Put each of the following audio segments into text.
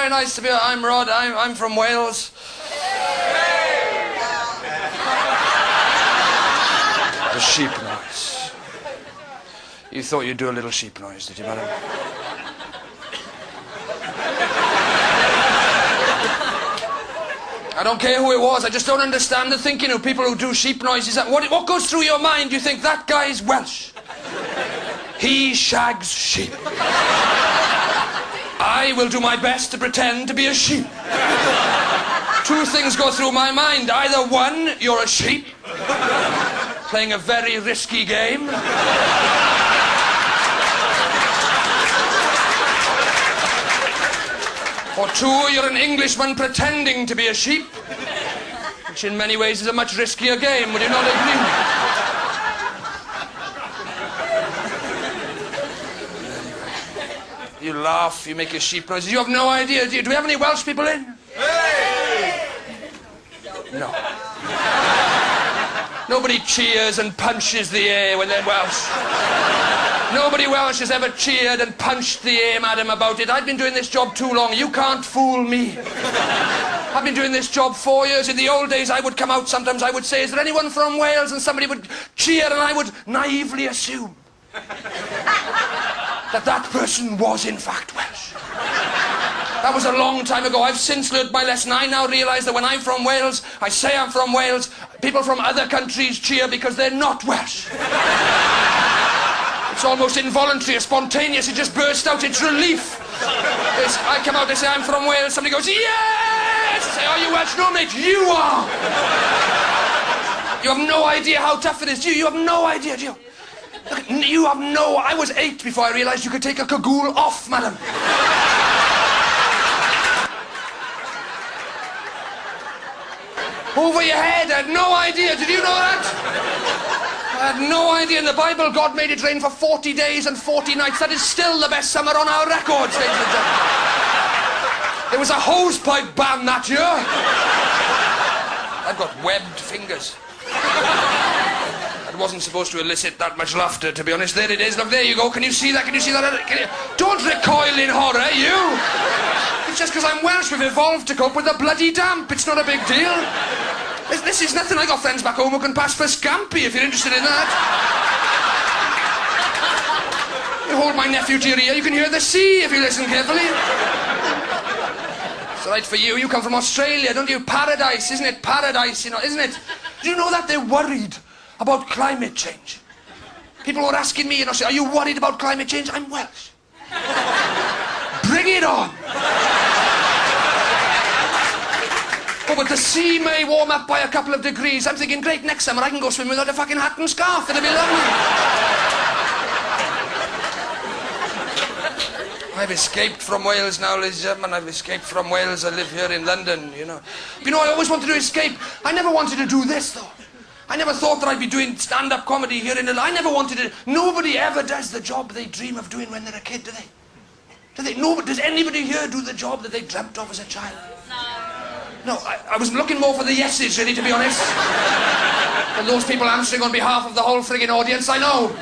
very nice to be here. I'm Rod. I'm from Wales. The sheep noise. You thought you'd do a little sheep noise, did you, madam? I don't care who it was. I just don't understand the thinking of people who do sheep noises. What goes through your mind? You think that guy's Welsh. He shags sheep. I will do my best to pretend to be a sheep. Two things go through my mind. Either one, you're a sheep, playing a very risky game. Or two, you're an Englishman pretending to be a sheep, which in many ways is a much riskier game. Would you not agree? You laugh, you make your sheep noises. You have no idea, do you? Do we have any Welsh people in? Hey! No. Nobody cheers and punches the air when they're Welsh. Nobody Welsh has ever cheered and punched the air, madam, about it. I've been doing this job too long. You can't fool me. I've been doing this job 4 years. In the old days, I would come out sometimes, I would say, is there anyone from Wales? And somebody would cheer, and I would naively assume that person was, in fact, Welsh. That was a long time ago. I've since learned my lesson. I now realise that when I'm from Wales, I say I'm from Wales, people from other countries cheer because they're not Welsh. It's almost involuntary, or spontaneous. It just bursts out. It's relief. I come out and say I'm from Wales. Somebody goes, yes! I say, are you Welsh? No, mate, you are. You have no idea how tough it is. You have no idea, do you? Look, you have no... I was 8 before I realised you could take a cagoule off, madam. Over your head. I had no idea. Did you know that? I had no idea. In the Bible, God made it rain for 40 days and 40 nights. That is still the best summer on our records, ladies and gentlemen. There was a hosepipe ban that year. I've got webbed fingers. That wasn't supposed to elicit that much laughter, to be honest. There it is. Look, there you go. Can you see that? Can you see that? Don't recoil in horror, you. It's just because I'm Welsh. We've evolved to cope with the bloody damp. It's not a big deal. This is nothing. I got friends back home who can pass for Scampi, if you're interested in that. You hold my nephew to your ear, you can hear the sea if you listen carefully. It's all right for you. You come from Australia, don't you? Paradise, isn't it? Paradise, you know, isn't it? Do you know that they're worried about climate change? People were asking me in Australia, are you worried about climate change? I'm Welsh. Bring it on. Oh, but the sea may warm up by a couple of degrees. I'm thinking, great, next summer I can go swim without a fucking hat and scarf. It'll be lovely. I've escaped from Wales now, ladies and gentlemen. I've escaped from Wales. I live here in London, you know. You know, I always wanted to escape. I never wanted to do this, though. I never thought that I'd be doing stand-up comedy here in London. I never wanted to... Nobody ever does the job they dream of doing when they're a kid, do they? Do they? Nobody, does anybody here do the job that they dreamt of as a child? No, I was looking more for the yeses, really, to be honest. And those people answering on behalf of the whole frigging audience, I know.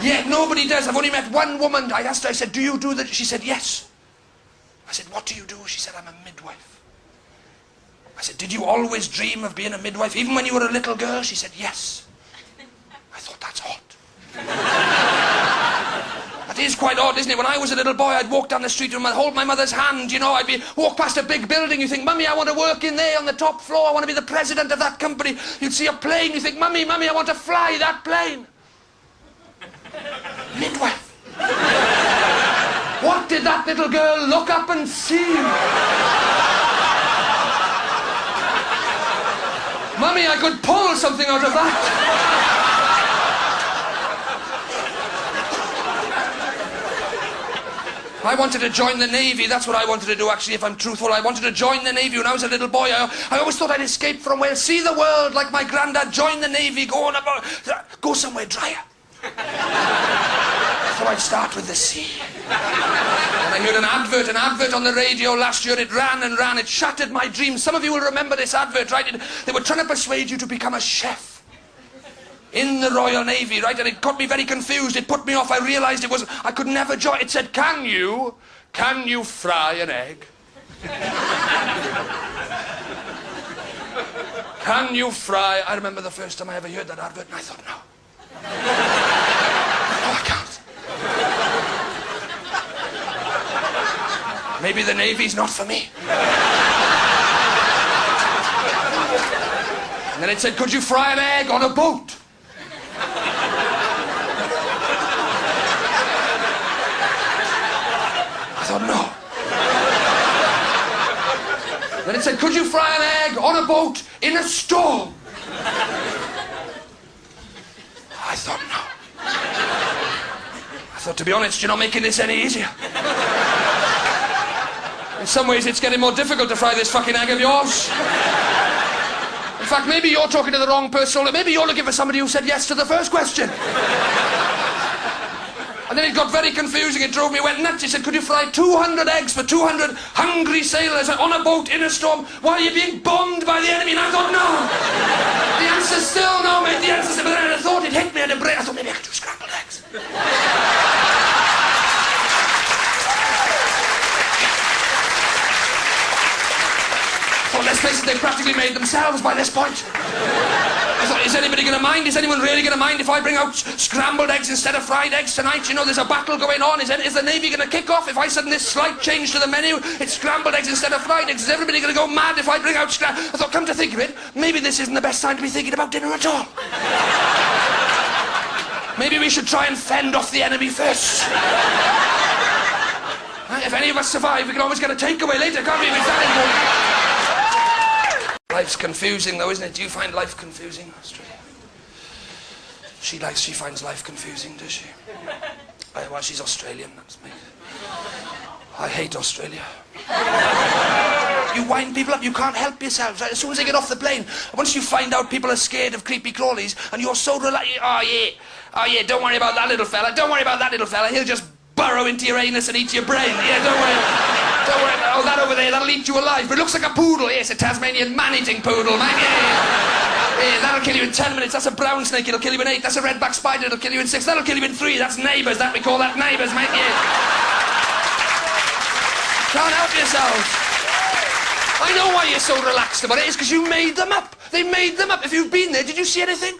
Yet nobody does. I've only met one woman. I asked her, I said, do you do that? She said, yes. I said, what do you do? She said, I'm a midwife. I said, did you always dream of being a midwife, even when you were a little girl? She said, yes. I thought, that's hot. That is quite odd, isn't it? When I was a little boy, I'd walk down the street and I'd hold my mother's hand, you know, walk past a big building, you think, Mummy, I want to work in there on the top floor, I want to be the president of that company. You'd see a plane, you think, Mummy, I want to fly that plane. Midwife. What did that little girl look up and see? Mummy, I could pull something out of that. I wanted to join the Navy. That's what I wanted to do, actually, if I'm truthful. I wanted to join the Navy when I was a little boy. I always thought I'd escape from Wales, see the world like my granddad, join the Navy, go somewhere drier. So I'd start with the sea. And I heard an advert on the radio last year. It ran and ran. It shattered my dreams. Some of you will remember this advert, right? They were trying to persuade you to become a chef in the Royal Navy, right? And it got me very confused. It put me off. I realised I could never join. It said, can you fry an egg? Can you fry? I remember the first time I ever heard that advert and I thought, no. No, I can't. Maybe the Navy's not for me. And then it said, could you fry an egg on a boat? I thought, no. Then it said, could you fry an egg on a boat in a storm? I thought, no. I thought, to be honest, you're not making this any easier. In some ways, it's getting more difficult to fry this fucking egg of yours. In fact, maybe you're talking to the wrong person. Maybe you're looking for somebody who said yes to the first question. And then it got very confusing. It drove me, went nuts. He said, could you fry 200 eggs for 200 hungry sailors on a boat in a storm while you're being bombed by the enemy? And I thought, no. The answer's still no, mate. The answer's still... But then I thought it hit me at the brain. I thought, maybe I could do scrambled eggs. Well, let's face it, they've practically made themselves by this point. I thought, is anybody going to mind? Is anyone really going to mind if I bring out scrambled eggs instead of fried eggs tonight? You know, there's a battle going on. Is the Navy going to kick off if I suddenly slight change to the menu? It's scrambled eggs instead of fried eggs. Is everybody going to go mad if I bring out I thought, come to think of it, maybe this isn't the best time to be thinking about dinner at all. Maybe we should try and fend off the enemy first. If any of us survive, we can always get a takeaway later, can't we? If it's that important. Life's confusing, though, isn't it? Do you find life confusing, Australia? She finds life confusing, does she? Well, she's Australian, that's me. I hate Australia. You wind people up, you can't help yourselves. Right? As soon as they get off the plane, once you find out people are scared of creepy crawlies, and you're so relaxed, oh yeah, don't worry about that little fella, don't worry about that little fella, he'll just burrow into your anus and eat your brain. Yeah, don't worry. Don't worry. Oh, that over there, that'll eat you alive. But it looks like a poodle. Yes, a Tasmanian man-eating poodle, man. Yeah, that'll kill you in 10 minutes. That's a brown snake. It'll kill you in 8. That's a redback spider. It'll kill you in 6. That'll kill you in 3. That's neighbours. That we call that neighbours, mate. Yeah. Can't help yourselves. I know why you're so relaxed about it. It's because you made them up. They made them up. If you've been there, did you see anything?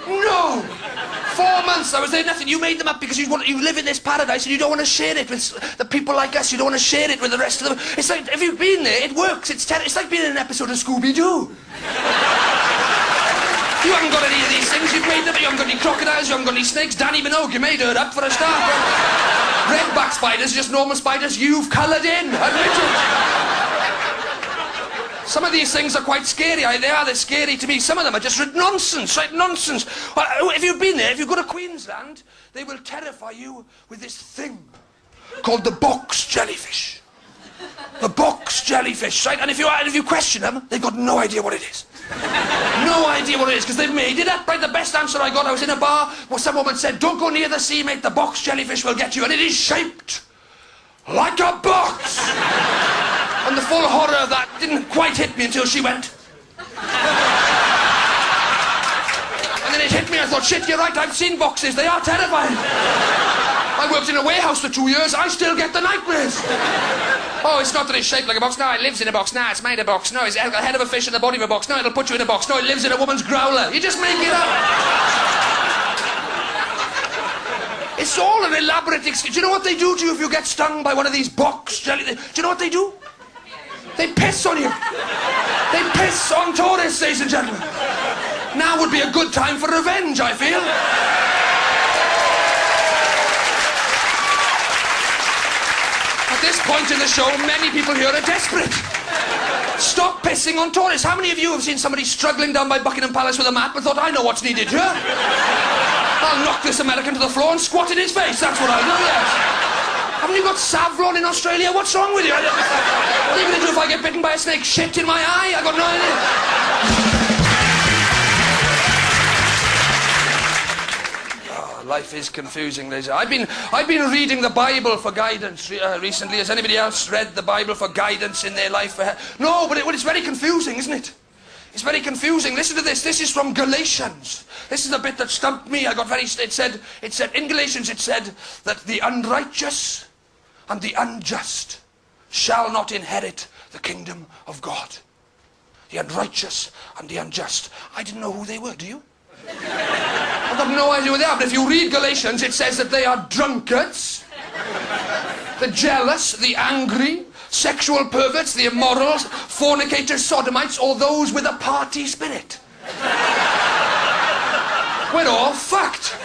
No. 4 months, I was there, nothing. You made them up because you live in this paradise and you don't want to share it with the people like us. You don't want to share it with the rest of them. It's like, if you've been there, it works. It's like being in an episode of Scooby-Doo. You haven't got any of these things. You've made them. You haven't got any crocodiles. You haven't got any snakes. Danny Minogue, you made her up for a start. Redback spiders, just normal spiders. You've coloured in. Admit it. Some of these things are quite scary. They're scary to me. Some of them are just nonsense, right? Nonsense. If you've been there, if you go to Queensland, they will terrify you with this thing called the box jellyfish. The box jellyfish, right? And if you question them, they've got no idea what it is. No idea what it is, because they've made it up, right? The best answer I got, I was in a bar where some woman said, don't go near the sea, mate, the box jellyfish will get you. And it is shaped like a box. And the full horror of that didn't quite hit me until she went. And then it hit me, I thought, shit, you're right, I've seen boxes, they are terrifying. I worked in a warehouse for 2 years, I still get the nightmares. Oh, it's not that it's shaped like a box, no, it lives in a box, no, it's made a box, no, it's got the head of a fish and the body of a box, no, it'll put you in a box, no, it lives in a woman's growler. You just make it up. It's all an elaborate excuse. Do you know what they do to you if you get stung by one of these box jelly? Do you know what they do? They piss on you. They piss on tourists, ladies and gentlemen. Now would be a good time for revenge, I feel. At this point in the show, many people here are desperate. Stop pissing on tourists. How many of you have seen somebody struggling down by Buckingham Palace with a map and thought, I know what's needed here? I'll knock this American to the floor and squat in his face. That's what I'll do, yes. Haven't you got Savlon in Australia? What's wrong with you? What are you going to do if I get bitten by a snake? Shit in my eye? I got no idea. Oh, life is confusing, ladies. I've been reading the Bible for guidance recently. Has anybody else read the Bible for guidance in their life? No, but it's very confusing, isn't it? It's very confusing. Listen to this. This is from Galatians. This is the bit that stumped me. It said in Galatians, it said that the unrighteous and the unjust shall not inherit the kingdom of God. The unrighteous and the unjust. I didn't know who they were, do you? I've got no idea who they are, but if you read Galatians, it says that they are drunkards, the jealous, the angry, sexual perverts, the immorals, fornicators, sodomites, or those with a party spirit. We're all fucked.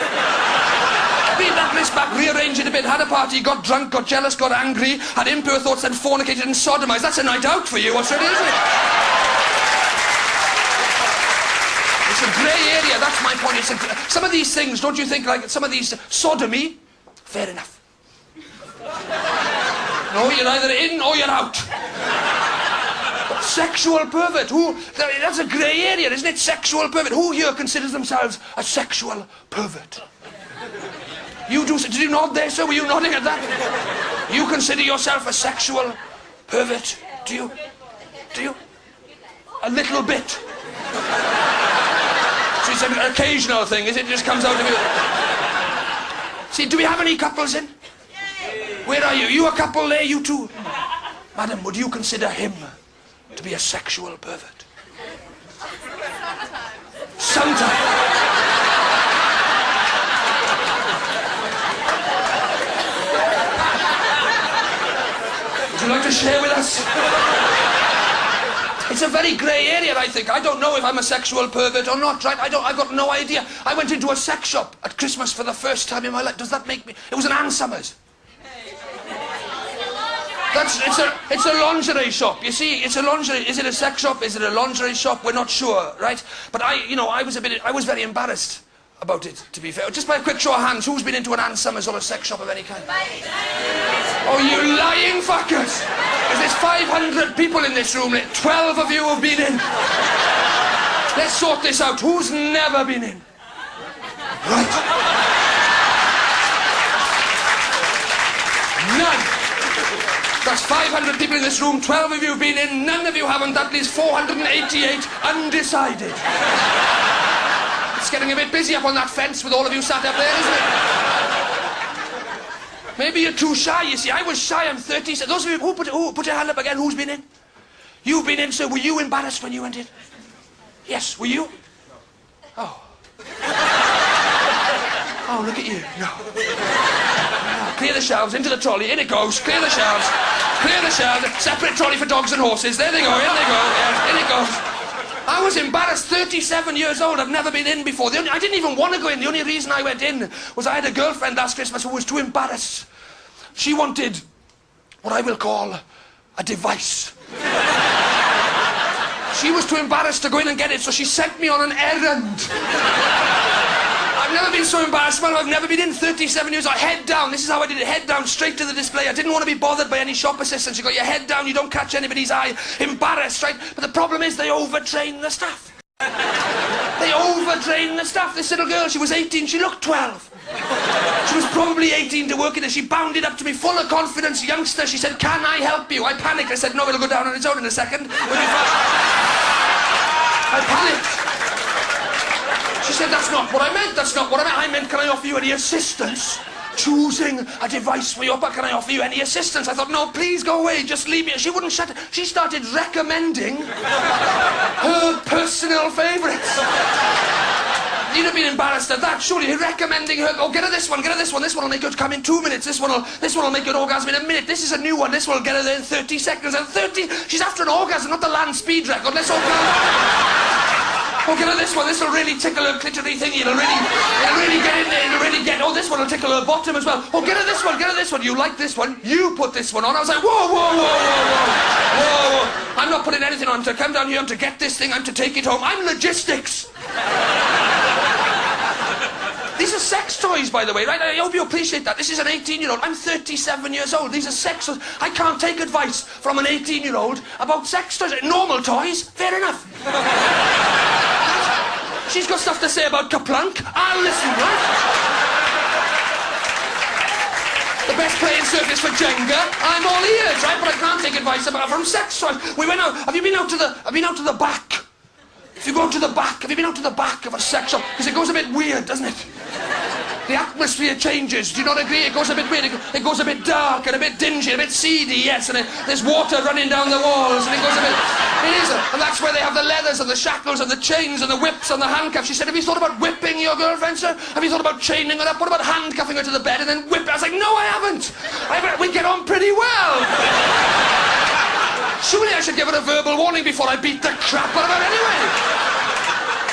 Read that list back, rearrange it a bit, had a party, got drunk, got jealous, got angry, had impure thoughts, and fornicated and sodomized. That's a night out for you, what's it, isn't it? It's a grey area, that's my point. Some of these things, don't you think, like some of these, sodomy, fair enough. No, you're either in or you're out. But sexual pervert, that's a grey area, isn't it? Sexual pervert. Who here considers themselves a sexual pervert? You do, did you nod there, sir? Were you nodding at that? You consider yourself a sexual pervert? Do you? Do you? A little bit. So it's an occasional thing, is it? It just comes out of you. See, do we have any couples in? Where are you? You a couple there, you two? Madam, would you consider him to be a sexual pervert? Sometimes. Would you like to share with us? It's a very grey area, I think. I don't know if I'm a sexual pervert or not, right? I've got no idea. I went into a sex shop at Christmas for the first time in my life. Does that make me... It was an Ann Summers. It's a lingerie shop. You see, it's a lingerie. Is it a sex shop? Is it a lingerie shop? We're not sure, right? But I was very embarrassed about it, to be fair. Just by a quick show of hands, who's been into an Ann Summers or a sex shop of any kind? Oh, you lying fuckers! There's 500 people in this room. 12 of you have been in. Let's sort this out. Who's never been in? Right. None. That's 500 people in this room, 12 of you have been in, none of you haven't, that leaves 488 undecided. It's getting a bit busy up on that fence with all of you sat up there, isn't it? Maybe you're too shy, you see. I was shy, I'm 30. So those of you who put your hand up again, who's been in? You've been in, so were you embarrassed when you went in? Yes, were you? Oh. Oh, look at you. No. Clear the shelves, into the trolley, in it goes, clear the shelves, separate trolley for dogs and horses, there they go, in they go, yeah, in it goes. I was embarrassed, 37 years old, I've never been in before. I didn't even want to go in, the only reason I went in was I had a girlfriend last Christmas who was too embarrassed. She wanted what I will call a device. She was too embarrassed to go in and get it, so she sent me on an errand. I've never been so embarrassed, man. I've never been in 37 years. I head down. This is how I did it. Head down, straight to the display. I didn't want to be bothered by any shop assistants. You got your head down, you don't catch anybody's eye. Embarrassed, right? But the problem is they overtrain the staff. They overtrain the staff. This little girl, she was 18, she looked 12. She was probably 18 to work in it. She bounded up to me full of confidence. Youngster, she said, "Can I help you?" I panicked. I said, "No, it'll go down on its own in a second." I panicked. She said, "That's not what I meant, that's not what I meant. I meant, can I offer you any assistance choosing a device for your... Can I offer you any assistance?" I thought, "No, please go away, just leave me." She wouldn't shut it. She started recommending her personal favourites. You'd have been embarrassed at that, surely. Recommending her, "Oh, get her this one, this one will make her come in 2 minutes, this one will make her orgasm in a minute, this is a new one, this will get her there in 30 seconds, and 30, she's after an orgasm, not the land speed record, let's all go. Oh, get her this one, this will really tickle her clitory thingy, it'll really get in there, oh, this one will tickle her bottom as well. Oh, get her this one, you like this one, you put this one on." I was like, whoa, whoa, whoa, whoa, whoa, whoa. I'm not putting anything on, to come down here, I'm to get this thing, I'm to take it home, I'm logistics. These are sex toys, by the way, right? I hope you appreciate that. This is an 18-year-old. I'm 37 years old. These are sex toys. I can't take advice from an 18-year-old about sex toys. Normal toys, fair enough. She's got stuff to say about Kaplunk. I'll listen, right? The best playing surface for Jenga. I'm all ears, right? But I can't take advice from sex toys. We went out. Have you been out to the back? If you go to the back, have you been out to the back of a sex shop? Because it goes a bit weird, doesn't it? The atmosphere changes. Do you not agree? It goes a bit weird. It goes a bit dark and a bit dingy, a bit seedy, yes. And there's water running down the walls, and it goes a bit... It is. And that's where they have the leathers and the shackles and the chains and the whips and the handcuffs. She said, have you thought about whipping your girlfriend, sir? Have you thought about chaining her up? What about handcuffing her to the bed and then whip her? I was like, no, I haven't. We get on pretty well. Surely I should give her a verbal warning before I beat the crap out of her anyway.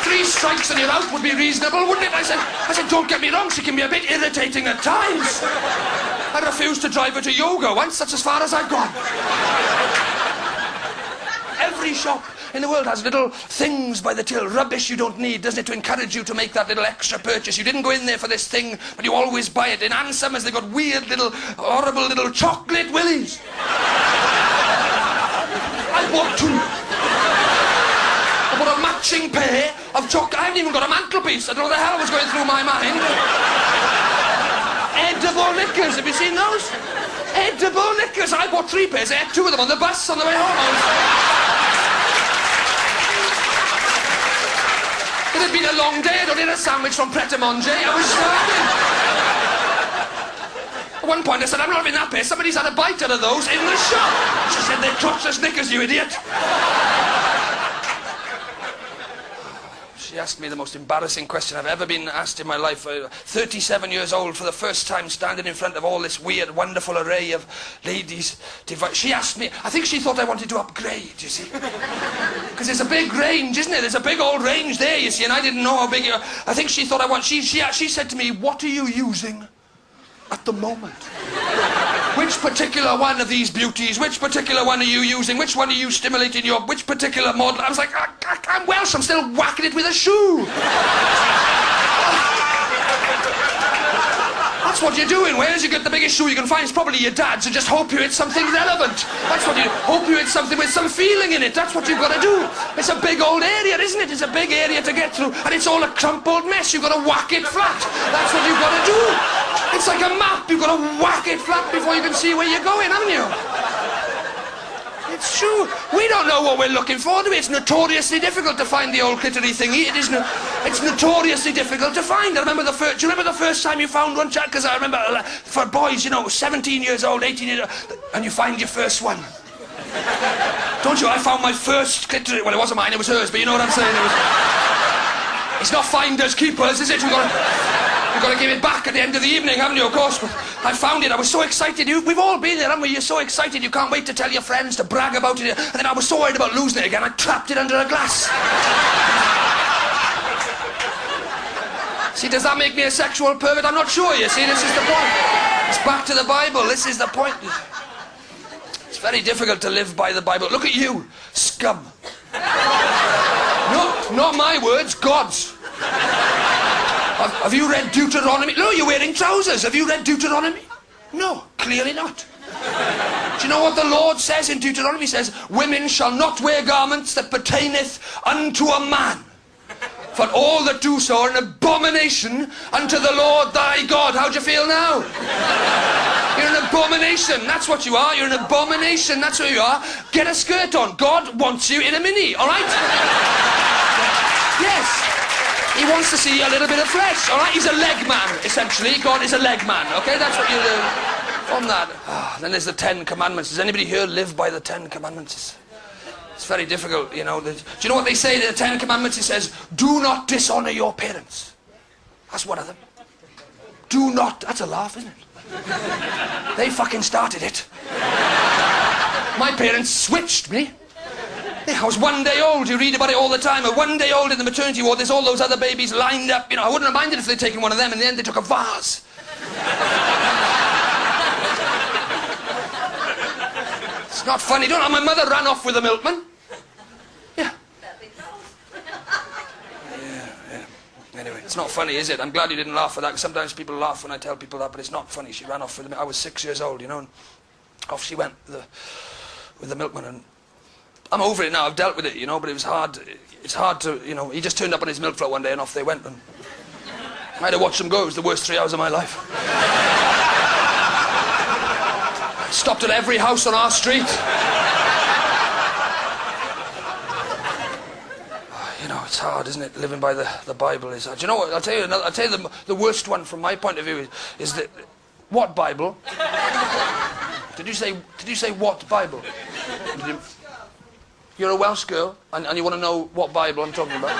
3 strikes and you're out would be reasonable, wouldn't it? I said, don't get me wrong, she can be a bit irritating at times. I refused to drive her to yoga once, that's as far as I've gone. Every shop in the world has little things by the till, rubbish you don't need, doesn't it, to encourage you to make that little extra purchase. You didn't go in there for this thing, but you always buy it. In Ann Summers, they've got weird little, horrible little chocolate willies. I bought 2. I bought a matching pair of chocolate. I haven't even got a mantelpiece. I don't know what the hell was going through my mind. Edible knickers, have you seen those? Edible knickers. I bought 3 pairs. I had 2 of them on the bus on the way home. It had been a long day. I'd only had a sandwich from Pret a Manger. I was starving. At one point I said, I'm not having that pair. Somebody's had a bite out of those in the shop. She said, they're crotchless knickers, you idiot. She asked me the most embarrassing question I've ever been asked in my life. 37 years old, for the first time, standing in front of all this weird, wonderful array of ladies. She asked me, I think she thought I wanted to upgrade, you see. Because there's a big range, isn't it? There's a big old range there, you see, and I didn't know how big... I think she thought I wanted... She said to me, what are you using at the moment? Which particular one of these beauties, which particular one are you using, which one are you stimulating your, which particular model? I was like, I'm Welsh, I'm still whacking it with a shoe. That's what you do in Wales, you get the biggest shoe you can find, it's probably your dad's, and just hope you hit something relevant. That's what you do, hope you hit something with some feeling in it, that's what you've got to do. It's a big old area, isn't it? It's a big area to get through, and it's all a crumpled mess, you've got to whack it flat. That's what you've got to do. It's like a map, you've got to whack it flat before you can see where you're going, haven't you? It's true. We don't know what we're looking for, do we? It's notoriously difficult to find the old glittery thingy. It's notoriously difficult to find. I remember do you remember the first time you found one, Chad? Because I remember, for boys, you know, 17 years old, 18 years old, and you find your first one. Don't you? I found my first glittery... Well, it wasn't mine, it was hers, but you know what I'm saying? It's not finders keepers, is it? You've got to give it back at the end of the evening, haven't you, of course? But I found it, I was so excited. We've all been there, haven't we? You're so excited, you can't wait to tell your friends, to brag about it. And then I was so worried about losing it again, I trapped it under a glass. See, does that make me a sexual pervert? I'm not sure, you see, this is the point. It's back to the Bible, this is the point. It's very difficult to live by the Bible. Look at you, scum. No, not my words, God's. Have you read Deuteronomy? No, you're wearing trousers. Have you read Deuteronomy? No, clearly not. Do you know what the Lord says in Deuteronomy? He says, women shall not wear garments that pertaineth unto a man. For all that do so are an abomination unto the Lord thy God. How do you feel now? You're an abomination. That's what you are. You're an abomination. That's what you are. Get a skirt on. God wants you in a mini, all right? Yes. He wants to see a little bit of flesh, all right? He's a leg man, essentially. God is a leg man, okay? That's what you do from that. Then there's the 10 Commandments. Does anybody here live by the 10 Commandments? It's very difficult, you know. Do you know what they say in the 10 Commandments? It says, do not dishonor your parents. That's one of them. Do not... That's a laugh, isn't it? They fucking started it. My parents switched me. Yeah, I was 1 day old, you read about it all the time. 1 day old in the maternity ward, there's all those other babies lined up. You know, I wouldn't have minded if they'd taken one of them. In the end, they took a vase. It's not funny, don't I? My mother ran off with a milkman. Yeah. Yeah. Anyway, it's not funny, is it? I'm glad you didn't laugh at that, because sometimes people laugh when I tell people that, but it's not funny. She ran off with the... I was 6 years old, you know, and off she went with the milkman, and I'm over it now, I've dealt with it, you know, but it was hard. It's hard to, you know, he just turned up on his milk float one day and off they went, and I had to watch them go. It was the worst 3 hours of my life. Stopped at every house on our street. You know, it's hard, isn't it? Living by the Bible is hard. Do you know what? I'll tell you the worst one from my point of view is that... What Bible? Did you say what Bible? You're a Welsh girl, and you want to know what Bible I'm talking about?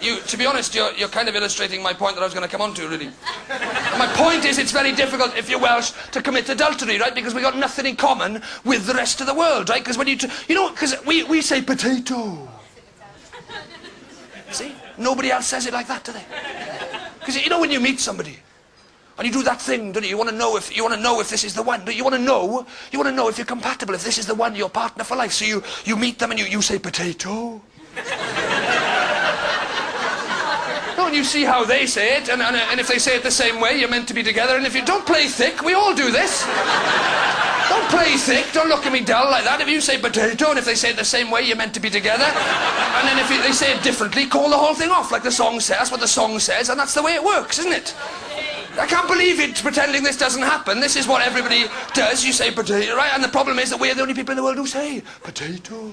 To be honest, you're kind of illustrating my point that I was going to come on to, really. My point is, it's very difficult, if you're Welsh, to commit adultery, right? Because we've got nothing in common with the rest of the world, right? Because when because we say potato. See? Nobody else says it like that, do they? Because when you meet somebody, and you do that thing, don't you? You want to know if this is the one. You want to know if you're compatible, if this is the one, your partner for life. So you meet them and you say potato. And you see how they say it, and if they say it the same way, you're meant to be together. And if you don't play thick, we all do this. Don't play thick, don't look at me dull like that. If you say potato, and if they say it the same way, you're meant to be together. And then if they say it differently, call the whole thing off, like the song says. That's what the song says, and that's the way it works, isn't it? I can't believe it, pretending this doesn't happen. This is what everybody does. You say potato, right? And the problem is that we're the only people in the world who say potato.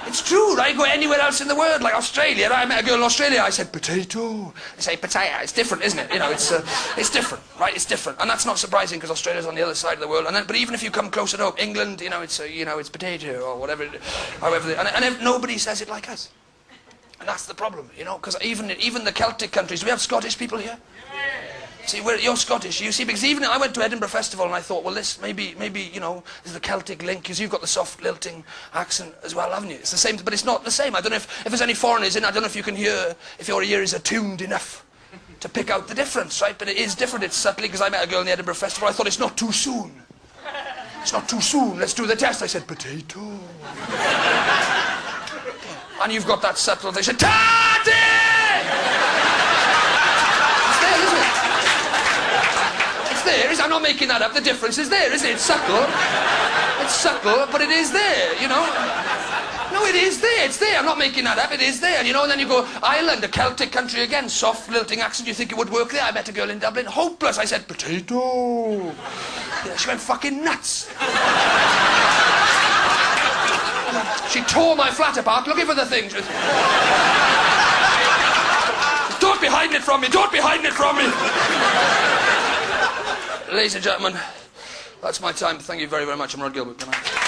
It's true, right? Go anywhere else in the world, like Australia. Right? I met a girl in Australia, I said potato. They say potato. It's different, isn't it? It's different, right? It's different. And that's not surprising, because Australia's on the other side of the world. But even if you come closer to England, it's potato or whatever. And nobody says it like us. And that's the problem, because even the Celtic countries, do we have Scottish people here? See, you're Scottish, you see, because even I went to Edinburgh Festival and I thought, well, this maybe, there's the Celtic link, because you've got the soft lilting accent as well, haven't you? It's the same, but it's not the same. I don't know if there's any foreigners in, I don't know if you can hear, if your ear is attuned enough to pick out the difference, right? But it is different, it's subtly, because I met a girl in the Edinburgh Festival, I thought, it's not too soon. It's not too soon, let's do the test. I said, potato. And you've got that subtle, they said, Tati! I'm not making that up. The difference is there, isn't it? It's subtle. It's subtle, but it is there, No, it is there. It's there. I'm not making that up. It is there, And then you go, Ireland, a Celtic country again, soft, lilting accent. You think it would work there? I met a girl in Dublin, hopeless. I said, potato. Yeah, she went fucking nuts. She tore my flat apart looking for the thing. She was... Don't be hiding it from me. Don't be hiding it from me. Ladies and gentlemen, that's my time. Thank you very, very much. I'm Rod Gilbert. Good night.